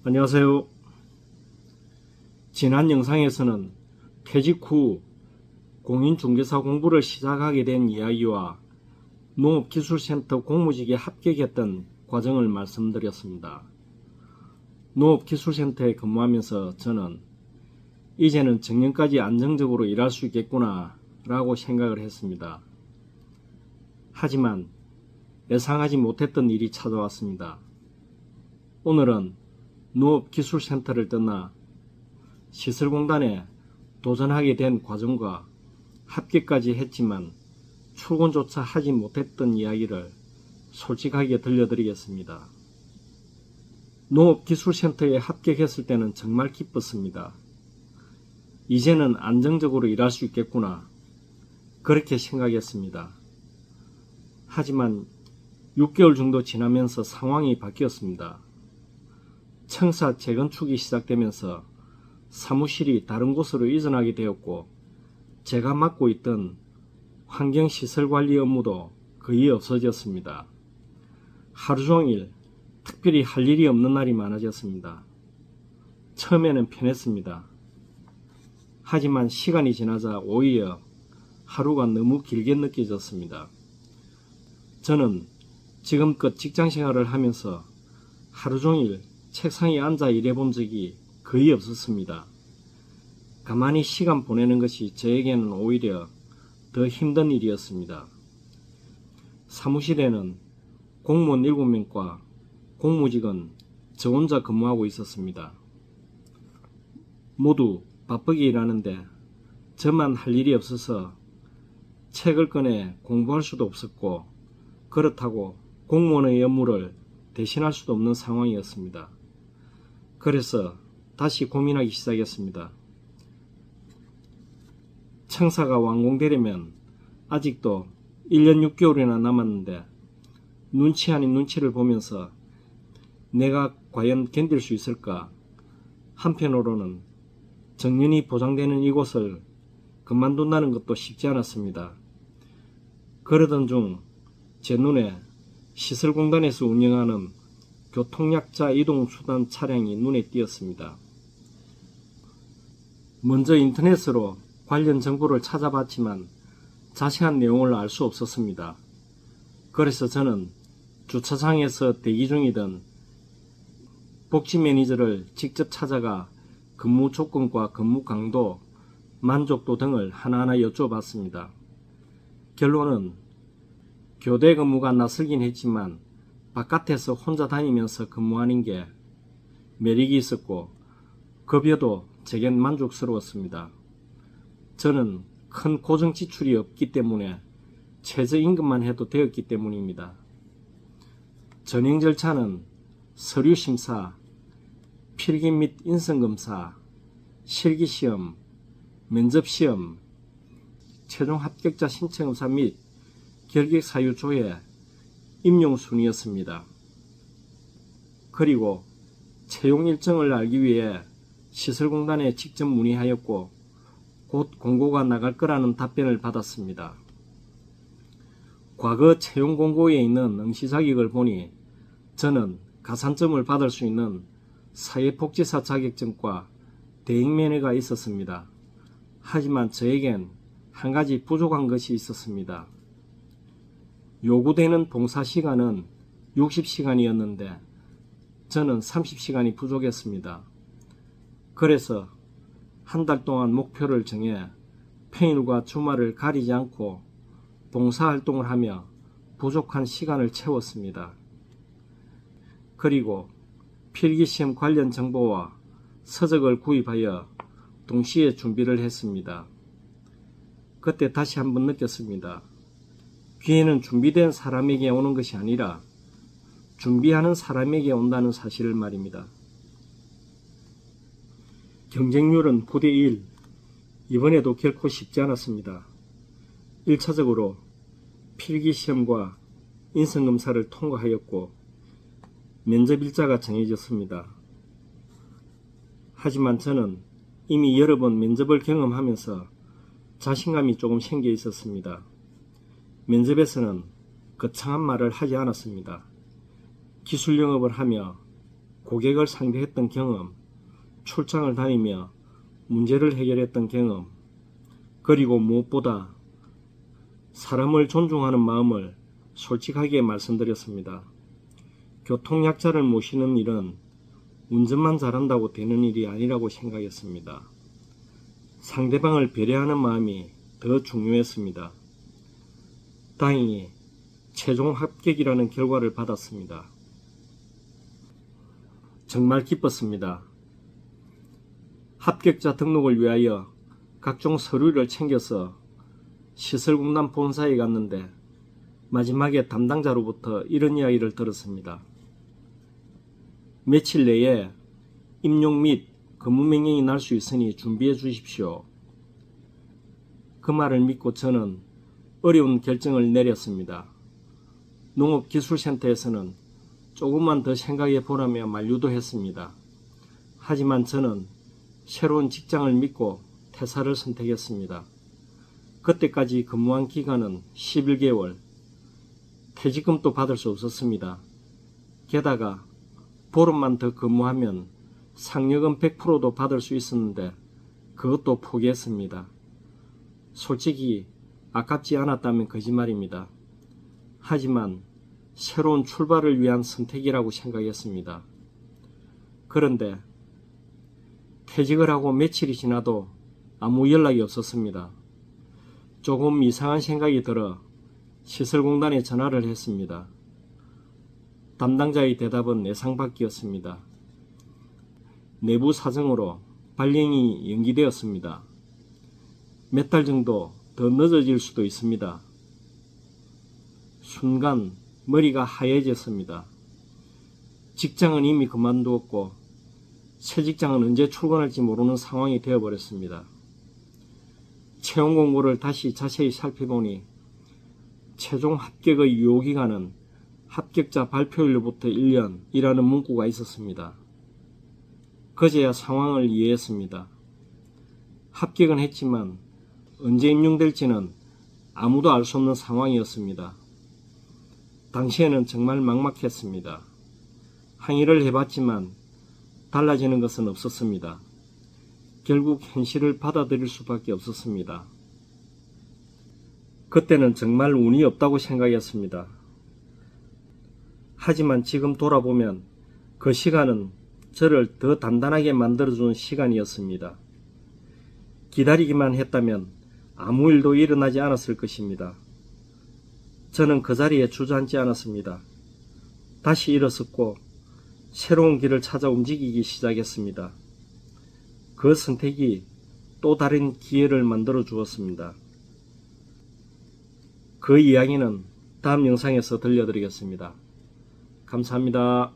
안녕하세요. 지난 영상에서는 퇴직 후 공인중개사 공부를 시작하게 된 이야기와 농업기술센터 공무직에 합격했던 과정을 말씀드렸습니다. 농업기술센터에 근무하면서 저는 이제는 정년까지 안정적으로 일할 수 있겠구나 라고 생각을 했습니다. 하지만 예상하지 못했던 일이 찾아왔습니다. 오늘은 농업기술센터를 떠나 시설공단에 도전하게 된 과정과 합격까지 했지만 출근조차 하지 못했던 이야기를 솔직하게 들려드리겠습니다. 농업기술센터에 합격했을 때는 정말 기뻤습니다. 이제는 안정적으로 일할 수 있겠구나, 그렇게 생각했습니다. 하지만 6개월 정도 지나면서 상황이 바뀌었습니다. 청사 재건축이 시작되면서 사무실이 다른 곳으로 이전하게 되었고, 제가 맡고 있던 환경시설관리 업무도 거의 없어졌습니다. 하루 종일 특별히 할 일이 없는 날이 많아졌습니다. 처음에는 편했습니다. 하지만 시간이 지나자 오히려 하루가 너무 길게 느껴졌습니다. 저는 지금껏 직장생활을 하면서 하루 종일 책상에 앉아 일해본 적이 거의 없었습니다. 가만히 시간 보내는 것이 저에게는 오히려 더 힘든 일이었습니다. 사무실에는 공무원 7명과 공무직은 저 혼자 근무하고 있었습니다. 모두 바쁘게 일하는데 저만 할 일이 없어서 책을 꺼내 공부할 수도 없었고, 그렇다고 공무원의 업무를 대신할 수도 없는 상황이었습니다. 그래서 다시 고민하기 시작했습니다. 청사가 완공되려면 아직도 1년 6개월이나 남았는데 눈치 아닌 눈치를 보면서 내가 과연 견딜 수 있을까? 한편으로는 정년이 보장되는 이곳을 그만둔다는 것도 쉽지 않았습니다. 그러던 중 제 눈에 시설공단에서 운영하는 교통약자 이동수단 차량이 눈에 띄었습니다. 먼저 인터넷으로 관련 정보를 찾아봤지만 자세한 내용을 알 수 없었습니다. 그래서 저는 주차장에서 대기 중이던 복지 매니저를 직접 찾아가 근무 조건과 근무 강도, 만족도 등을 하나하나 여쭤봤습니다. 결론은 교대 근무가 낯설긴 했지만 바깥에서 혼자 다니면서 근무하는 게 매력이 있었고, 급여도 제겐 만족스러웠습니다. 저는 큰 고정 지출이 없기 때문에 최저임금만 해도 되었기 때문입니다. 전형 절차는 서류 심사, 필기 및 인성검사, 실기시험, 면접시험, 최종 합격자 신청검사 및 결객사유 조회, 임용순이었습니다. 그리고 채용 일정을 알기 위해 시설공단에 직접 문의하였고 곧 공고가 나갈 거라는 답변을 받았습니다. 과거 채용 공고에 있는 응시 자격을 보니 저는 가산점을 받을 수 있는 사회복지사 자격증과 대행면허가 있었습니다. 하지만 저에겐 한 가지 부족한 것이 있었습니다. 요구되는 봉사시간은 60시간이었는데 저는 30시간이 부족했습니다. 그래서 한 달 동안 목표를 정해 평일과 주말을 가리지 않고 봉사활동을 하며 부족한 시간을 채웠습니다. 그리고 필기시험 관련 정보와 서적을 구입하여 동시에 준비를 했습니다. 그때 다시 한번 느꼈습니다. 기회는 준비된 사람에게 오는 것이 아니라 준비하는 사람에게 온다는 사실을 말입니다. 경쟁률은 9대1. 이번에도 결코 쉽지 않았습니다. 1차적으로 필기시험과 인성검사를 통과하였고 면접일자가 정해졌습니다. 하지만 저는 이미 여러 번 면접을 경험하면서 자신감이 조금 생겨 있었습니다. 면접에서는 거창한 말을 하지 않았습니다. 기술 영업을 하며 고객을 상대했던 경험, 출장을 다니며 문제를 해결했던 경험, 그리고 무엇보다 사람을 존중하는 마음을 솔직하게 말씀드렸습니다. 교통약자를 모시는 일은 운전만 잘한다고 되는 일이 아니라고 생각했습니다. 상대방을 배려하는 마음이 더 중요했습니다. 다행히 최종 합격이라는 결과를 받았습니다. 정말 기뻤습니다. 합격자 등록을 위하여 각종 서류를 챙겨서 시설공단 본사에 갔는데 마지막에 담당자로부터 이런 이야기를 들었습니다. 며칠 내에 임용 및 근무명령이 날 수 있으니 준비해 주십시오. 그 말을 믿고 저는 어려운 결정을 내렸습니다. 농업기술센터에서는 조금만 더 생각해 보라며 만류도 했습니다. 하지만 저는 새로운 직장을 믿고 퇴사를 선택했습니다. 그때까지 근무한 기간은 11개월, 퇴직금도 받을 수 없었습니다. 게다가 보름만 더 근무하면 상여금 100%도 받을 수 있었는데 그것도 포기했습니다. 솔직히 아깝지 않았다면 거짓말입니다. 하지만 새로운 출발을 위한 선택이라고 생각했습니다. 그런데 퇴직을 하고 며칠이 지나도 아무 연락이 없었습니다. 조금 이상한 생각이 들어 시설공단에 전화를 했습니다. 담당자의 대답은 예상 밖이었습니다. 내부 사정으로 발령이 연기되었습니다. 몇 달 정도 더 늦어질 수도 있습니다. 순간 머리가 하얘졌습니다. 직장은 이미 그만두었고 새 직장은 언제 출근할지 모르는 상황이 되어버렸습니다. 채용 공고를 다시 자세히 살펴보니 최종 합격의 유효기간은 합격자 발표일로부터 1년이라는 문구가 있었습니다. 그제야 상황을 이해했습니다. 합격은 했지만 언제 임용될지는 아무도 알 수 없는 상황이었습니다. 당시에는 정말 막막했습니다. 항의를 해봤지만 달라지는 것은 없었습니다. 결국 현실을 받아들일 수밖에 없었습니다. 그때는 정말 운이 없다고 생각했습니다. 하지만 지금 돌아보면 그 시간은 저를 더 단단하게 만들어준 시간이었습니다. 기다리기만 했다면 아무 일도 일어나지 않았을 것입니다. 저는 그 자리에 주저앉지 않았습니다. 다시 일어섰고 새로운 길을 찾아 움직이기 시작했습니다. 그 선택이 또 다른 기회를 만들어 주었습니다. 그 이야기는 다음 영상에서 들려드리겠습니다. 감사합니다.